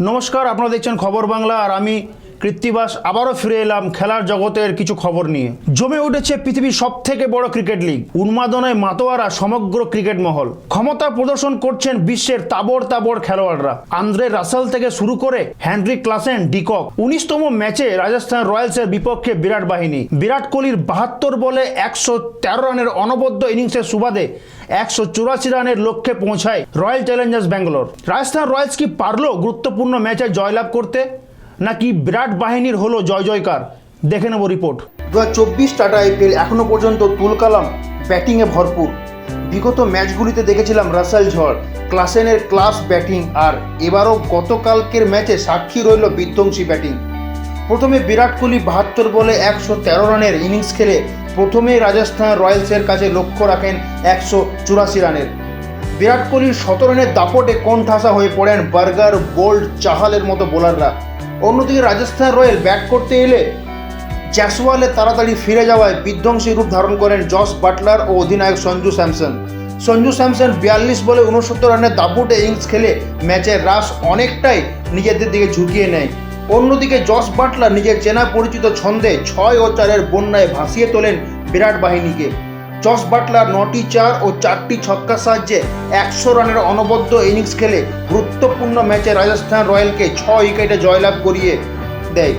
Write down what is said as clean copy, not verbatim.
নমস্কার, আপনারা দেখছেন খবর বাংলা আর আমি কৃত্তিবাস আবারও ফিরে এলাম খেলার জগতের কিছু খবর নিয়ে। জমে উঠেছে পৃথিবীর সবথেকে বড় ক্রিকেট লিগ, উন্মাদনায় মাতোয়ারা সমগ্র ক্রিকেট মহল। ক্ষমতা প্রদর্শন করছেন বিশ্বের তাবড় তাবড় খেলোয়াড়রা, আন্দ্রে রাসেল থেকে শুরু করে হেনরি ক্লাসেন, ডিকক। 19তম ম্যাচে রাজস্থান রয়্যালসের বিপক্ষে বিরাট বাহিনী। বিরাট কোহলির 72 বলে 113 রানের অনবদ্য ইনিংসের সুবাদে 184 রানের লক্ষ্যে পৌঁছায় royal Challengers Bangalore. Rajasthan Royals কি পারল গুরুত্বপূর্ণ ম্যাচে জয়লাভ করতে, নাকি বিরাট বাহিনীর হলো জয় জয়কার? দেখে নেব রিপোর্ট। 2024 টাটা আইপিএল এখনো পর্যন্ত তুলকালাম ব্যাটিংয়ে ভরপুর। বিগত ম্যাচগুলিতে দেখেছিলাম রাসেল ঝড়, ক্লাসেনের ক্লাস ব্যাটিং, আর এবারও গতকালকের ম্যাচে সাক্ষী রইল বিধ্বংসী ব্যাটিং। প্রথমে বিরাট কোহলি 72 বলে 113 রানের ইনিংস খেলে প্রথমেই রাজস্থান রয়্যালসের কাছে লক্ষ্য রাখেন 184 রানের। বিরাট কোহলির 17 রানের দাপটে কোণঠাসা হয়ে পড়েন বার্গার, বোল্ট, চাহালের মতো বোলাররা। অন্যদিকে রাজস্থান রয়্যাল ব্যাট করতে এলে জ্যাসওয়ালের তাড়াতাড়ি ফিরে যাওয়ায় বিধ্বংসী রূপ ধারণ করেন জস বাটলার ও অধিনায়ক সঞ্জু স্যামসন। 42 বলে 69 রানের দাপুটে ইনিংস খেলে ম্যাচের রাশ অনেকটাই নিজেদের দিকে ঝুঁকিয়ে নেয়। অন্যদিকে জস বাটলার নিজের চেনা পরিচিত ছন্দে 6 ও 4-এর বন্যায় ভাসিয়ে তোলেন বিরাট বাহিনীকে। জস বাটলার 9টি 4 ও 4টি ছক্কার সাহায্যে 100 রানের অনবদ্য ইনিংস খেলে গুরুত্বপূর্ণ ম্যাচে রাজস্থান রয়্যালকে 6 উইকেটে জয়লাভ করিয়ে দেয়।